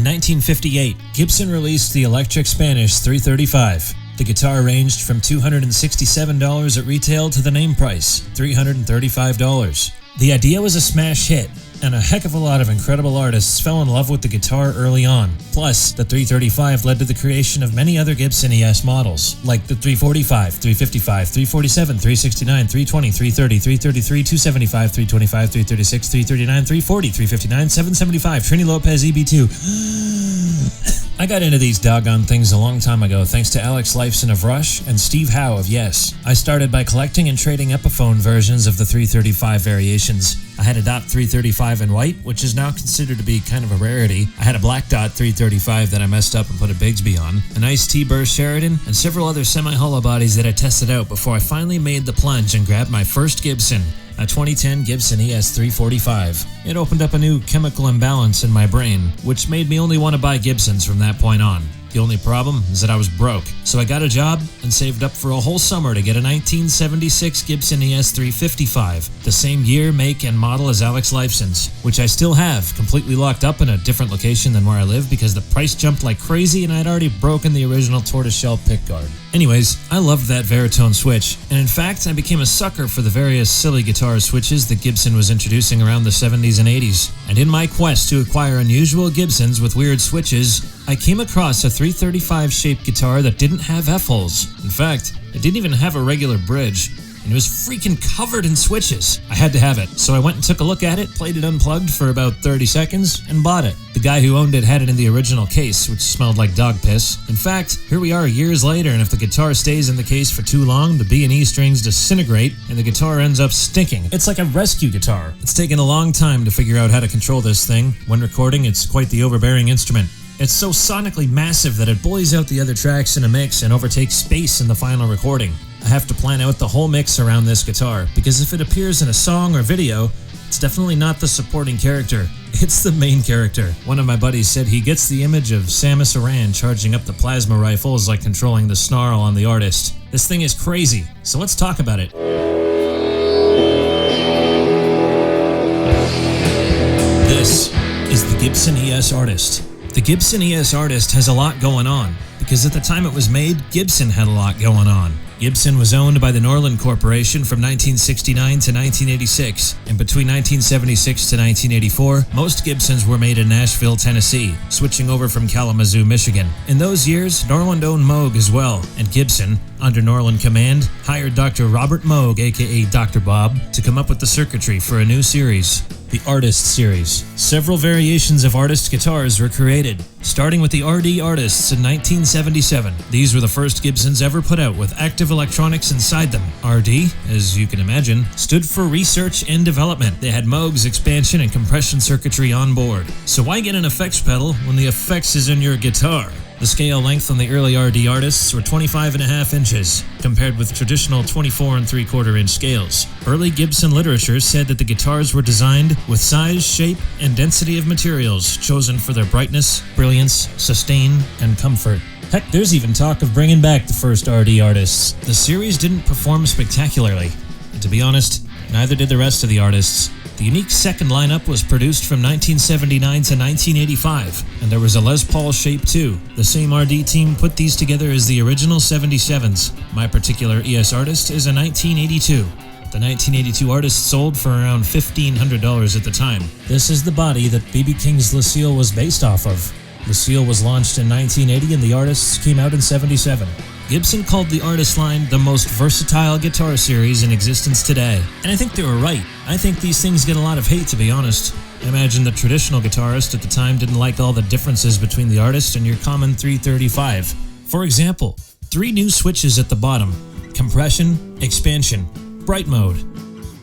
1958, Gibson released the electric Spanish 335. The guitar ranged from $267 at retail to the name price, $335. The idea was a smash hit, and a heck of a lot of incredible artists fell in love with the guitar early on. Plus, the 335 led to the creation of many other Gibson ES models, like the 345, 355, 347, 369, 320, 330, 333, 275, 325, 336, 339, 340, 359, 775, Trini Lopez EB2. I got into these doggone things a long time ago thanks to Alex Lifeson of Rush and Steve Howe of Yes. I started by collecting and trading Epiphone versions of the 335 variations. I had a Dot 335 in white, which is now considered to be kind of a rarity. I had a Black Dot 335 that I messed up and put a Bigsby on, a nice T-Burst Sheridan, and several other semi-hollow bodies that I tested out before I finally made the plunge and grabbed my first Gibson, a 2010 Gibson ES-345. It opened up a new chemical imbalance in my brain, which made me only want to buy Gibsons from that point on. The only problem is that I was broke, so I got a job and saved up for a whole summer to get a 1976 Gibson ES-355, the same year, make, and model as Alex Lifeson's, which I still have, completely locked up in a different location than where I live because the price jumped like crazy and I'd already broken the original tortoiseshell pickguard. Anyways, I loved that Veritone switch, and in fact, I became a sucker for the various silly guitar switches that Gibson was introducing around the 70s and 80s. And in my quest to acquire unusual Gibsons with weird switches, I came across a 335-shaped guitar that didn't have F-holes. In fact, it didn't even have a regular bridge, and it was freaking covered in switches. I had to have it, so I went and took a look at it, played it unplugged for about 30 seconds, and bought it. The guy who owned it had it in the original case, which smelled like dog piss. In fact, here we are years later, and if the guitar stays in the case for too long, the B&E strings disintegrate, and the guitar ends up stinking. It's like a rescue guitar. It's taken a long time to figure out how to control this thing. When recording, it's quite the overbearing instrument. It's so sonically massive that it bullies out the other tracks in a mix and overtakes space in the final recording. I have to plan out the whole mix around this guitar, because if it appears in a song or video, it's definitely not the supporting character. It's the main character. One of my buddies said he gets the image of Samus Aran charging up the plasma rifle is like controlling the snarl on the artist. This thing is crazy, so let's talk about it. This is the Gibson ES-Artist. The Gibson ES-Artist has a lot going on, because at the time it was made, Gibson had a lot going on. Gibson was owned by the Norlin Corporation from 1969 to 1986, and between 1976 to 1984, most Gibsons were made in Nashville, Tennessee, switching over from Kalamazoo, Michigan. In those years, Norlin owned Moog as well, and Gibson, under Norlin command, hired Dr. Robert Moog, aka Dr. Bob, to come up with the circuitry for a new series, the Artist series. Several variations of Artist guitars were created, starting with the RD Artists in 1977. These were the first Gibsons ever put out with active electronics inside them. RD, as you can imagine, stood for Research and Development. They had Moog's expansion and compression circuitry on board. So why get an effects pedal when the effects is in your guitar? The scale length on the early RD Artists were 25.5 inches, compared with traditional 24 3/4 inch scales. Early Gibson literature said that the guitars were designed with size, shape, and density of materials chosen for their brightness, brilliance, sustain, and comfort. Heck, there's even talk of bringing back the first RD Artists. The series didn't perform spectacularly, and to be honest, neither did the rest of the artists. The unique second lineup was produced from 1979 to 1985, and there was a Les Paul shape too. The same RD team put these together as the original 77s. My particular ES-Artist is a 1982. The 1982 Artist sold for around $1,500 at the time. This is the body that B.B. King's Lucille was based off of. Lucille was launched in 1980 and the Artists came out in 77. Gibson called the Artist line the most versatile guitar series in existence today. And I think they were right. I think these things get a lot of hate, to be honest. I imagine the traditional guitarist at the time didn't like all the differences between the Artist and your common 335. For example, 3 new switches at the bottom: compression, expansion, bright mode.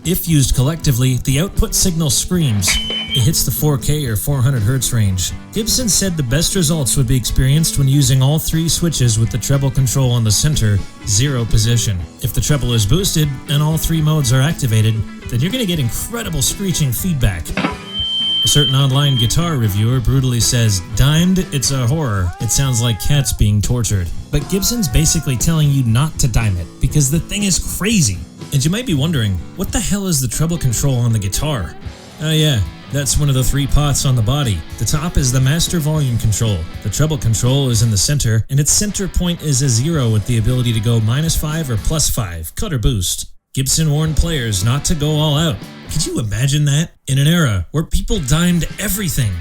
If used collectively, the output signal screams. It hits the 4K or 400 Hz range. Gibson said the best results would be experienced when using all 3 switches with the treble control on the center, 0 position. If the treble is boosted and all 3 modes are activated, then you're going to get incredible screeching feedback. A certain online guitar reviewer brutally says, "Dimed, it's a horror. It sounds like cats being tortured." But Gibson's basically telling you not to dime it, because the thing is crazy. And you might be wondering, what the hell is the treble control on the guitar? Oh yeah, That's one of the 3 pots on the body. The top is the master volume control. The treble control is in the center, and its center point is a 0 with the ability to go -5 or +5, cut or boost. Gibson warned players not to go all out. Could you imagine that? In an era where people dimed everything,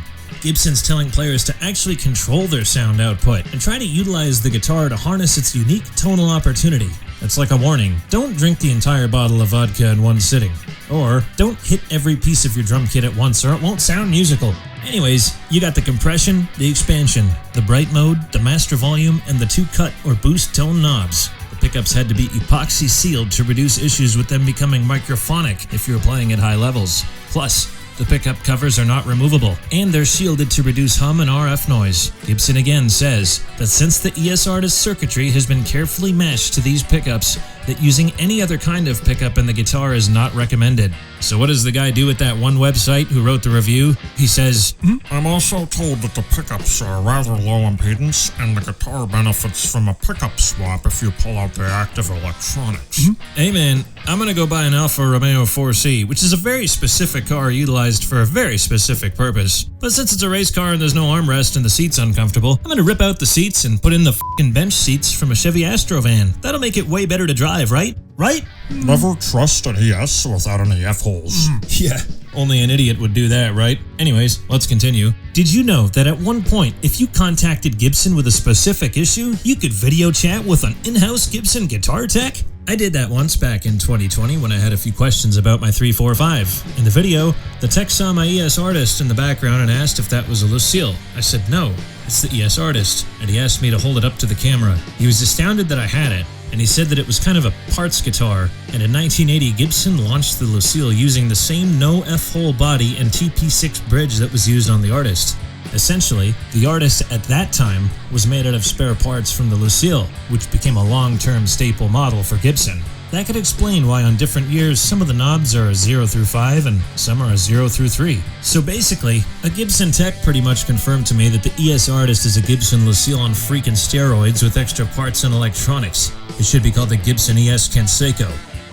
Gibson's telling players to actually control their sound output and try to utilize the guitar to harness its unique tonal opportunity. It's like a warning. Don't drink the entire bottle of vodka in one sitting. Or don't hit every piece of your drum kit at once or it won't sound musical. Anyways, you got the compression, the expansion, the bright mode, the master volume, and the 2 cut or boost tone knobs. The pickups had to be epoxy sealed to reduce issues with them becoming microphonic if you were playing at high levels. Plus, the pickup covers are not removable, and they're shielded to reduce hum and RF noise. Gibson again says that since the ES-Artist circuitry has been carefully meshed to these pickups, that using any other kind of pickup in the guitar is not recommended. So what does the guy do at that one website who wrote the review? He says, I'm also told that the pickups are rather low impedance, and the guitar benefits from a pickup swap if you pull out the active electronics. Hey man, I'm gonna go buy an Alfa Romeo 4C, which is a very specific car utilized for a very specific purpose. But since it's a race car and there's no armrest and the seat's uncomfortable, I'm gonna rip out the seats and put in the f***ing bench seats from a Chevy Astro van. That'll make it way better to drive, right? Right? Never trust an ES without any F-holes. Yeah, only an idiot would do that, right? Anyways, let's continue. Did you know that at one point, if you contacted Gibson with a specific issue, you could video chat with an in-house Gibson guitar tech? I did that once back in 2020 when I had a few questions about my 345. In the video, the tech saw my ES-Artist in the background and asked if that was a Lucille. I said no, it's the ES-Artist, and he asked me to hold it up to the camera. He was astounded that I had it, and he said that it was kind of a parts guitar, and in 1980 Gibson launched the Lucille using the same no F-hole body and TP6 bridge that was used on the Artist. Essentially, the Artist at that time was made out of spare parts from the Lucille, which became a long-term staple model for Gibson. That could explain why on different years some of the knobs are a 0 through 5 and some are a 0 through 3. So basically, a Gibson tech pretty much confirmed to me that the ES-Artist is a Gibson Lucille on freaking steroids with extra parts and electronics. It should be called the Gibson ES-Canseco.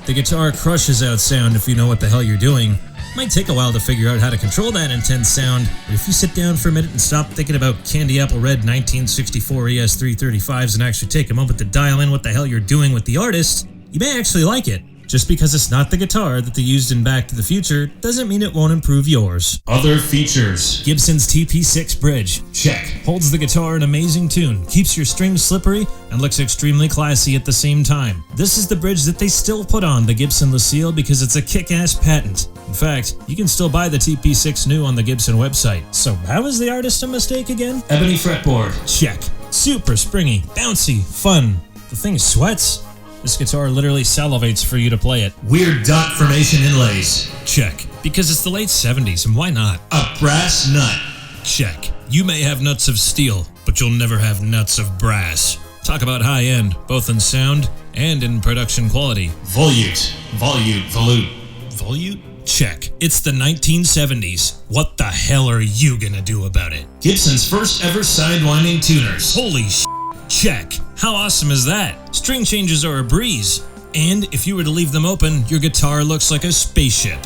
The guitar crushes out sound if you know what the hell you're doing. Might take a while to figure out how to control that intense sound, but if you sit down for a minute and stop thinking about Candy Apple Red 1964 ES335s and actually take a moment to dial in what the hell you're doing with the Artist, you may actually like it. Just because it's not the guitar that they used in Back to the Future doesn't mean it won't improve yours. Other features. Gibson's TP6 bridge. Check. Holds the guitar in amazing tune, keeps your strings slippery, and looks extremely classy at the same time. This is the bridge that they still put on the Gibson Lucille because it's a kick-ass patent. In fact, you can still buy the TP6 new on the Gibson website. So how is the Artist a mistake again? Ebony fretboard. Check. Super springy, bouncy, fun. The thing sweats. This guitar literally salivates for you to play it. Weird dot formation inlays. Check. Because it's the late 70s, and why not? A brass nut. Check. You may have nuts of steel, but you'll never have nuts of brass. Talk about high end, both in sound and in production quality. Volute. Volute? Check. It's the 1970s. What the hell are you gonna do about it? Gibson's first ever sidewinding tuners. Holy sh**. Check. How awesome is that? String changes are a breeze. And if you were to leave them open, your guitar looks like a spaceship.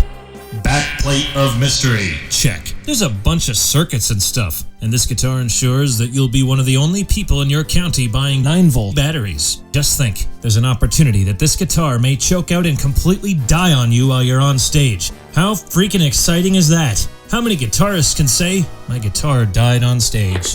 Backplate of mystery. Check. There's a bunch of circuits and stuff, and this guitar ensures that you'll be one of the only people in your county buying 9-volt batteries. Just think, there's an opportunity that this guitar may choke out and completely die on you while you're on stage. How freaking exciting is that? How many guitarists can say, my guitar died on stage?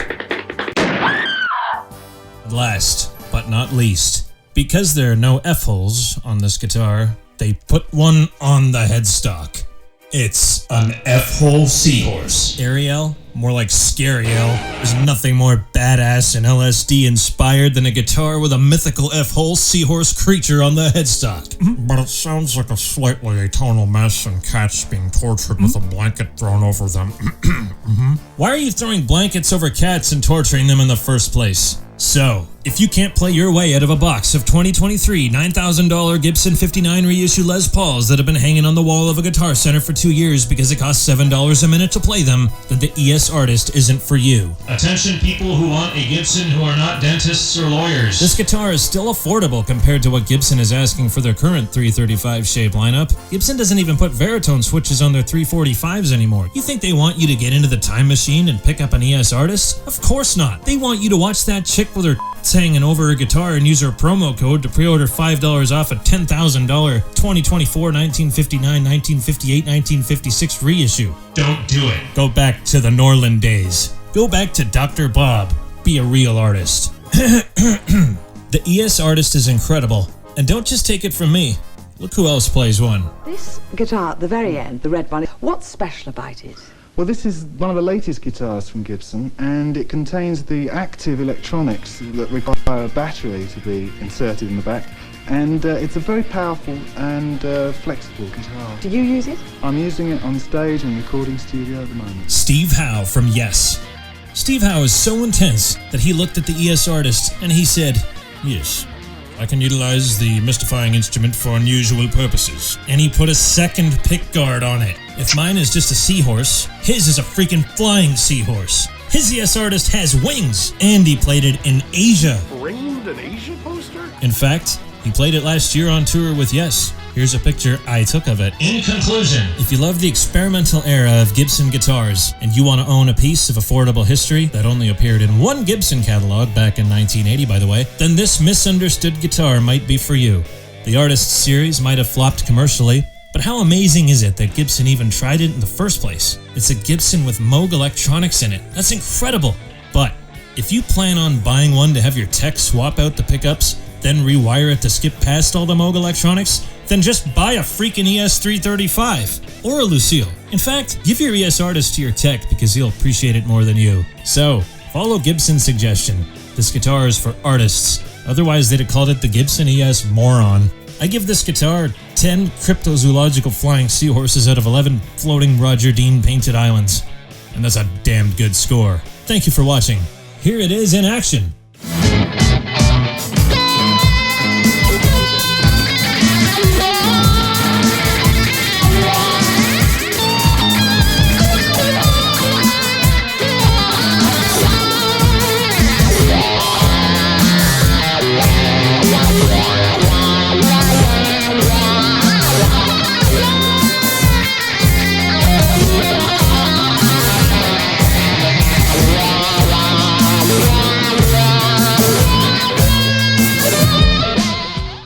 Last, but not least, because there are no F-holes on this guitar, they put one on the headstock. It's an F-hole seahorse. Ariel? More like Scariel. There's nothing more badass and LSD inspired than a guitar with a mythical F-hole seahorse creature on the headstock. But it sounds like a slightly atonal mess and cats being tortured with a blanket thrown over them. Why are you throwing blankets over cats and torturing them in the first place? So, If you can't play your way out of a box of 2023 $9,000 Gibson 59 reissue Les Pauls that have been hanging on the wall of a Guitar Center for 2 years because it costs $7 a minute to play them, then the ES-Artist isn't for you. Attention people who want a Gibson who are not dentists or lawyers. This guitar is still affordable compared to what Gibson is asking for their current 335 shape lineup. Gibson doesn't even put Veritone switches on their 345s anymore. You think they want you to get into the time machine and pick up an ES-Artist? Of course not. They want you to watch that chick with her hanging over her guitar and use her promo code to pre-order $5 off a $10,000 2024, 1959, 1958, 1956 reissue. Don't do it. Go back to the Norlin days. Go back to Dr. Bob. Be a real artist. The ES-Artist is incredible. And don't just take it from me. Look who else plays one. This guitar at the very end, the red one, what's special about it? Well, this is one of the latest guitars from Gibson, and it contains the active electronics that require a battery to be inserted in the back, and it's a very powerful and flexible guitar. Do you use it? I'm using it on stage and recording studio at the moment. Steve Howe from Yes. Steve Howe is so intense that he looked at the ES-Artist and he said, "Yes, I can utilize the mystifying instrument for unusual purposes." And he put a second pickguard on it. If mine is just a seahorse, his is a freaking flying seahorse. His ES-Artist has wings, and he played it in Asia. Framed an Asia poster? In fact, he played it last year on tour with Yes. Here's a picture I took of it. In conclusion, if you love the experimental era of Gibson guitars, and you want to own a piece of affordable history that only appeared in one Gibson catalog back in 1980, by the way, then this misunderstood guitar might be for you. The Artist series might have flopped commercially, but how amazing is it that Gibson even tried it in the first place? It's a Gibson with Moog electronics in it. That's incredible. But if you plan on buying one to have your tech swap out the pickups, then rewire it to skip past all the Moog electronics, then just buy a freaking ES-335 or a Lucille. In fact, give your ES-Artist to your tech because he'll appreciate it more than you. So, follow Gibson's suggestion. This guitar is for artists. Otherwise, they'd have called it the Gibson ES Moron. I give this guitar 10 cryptozoological flying seahorses out of 11 floating Roger Dean painted islands. And that's a damn good score. Thank you for watching. Here it is in action.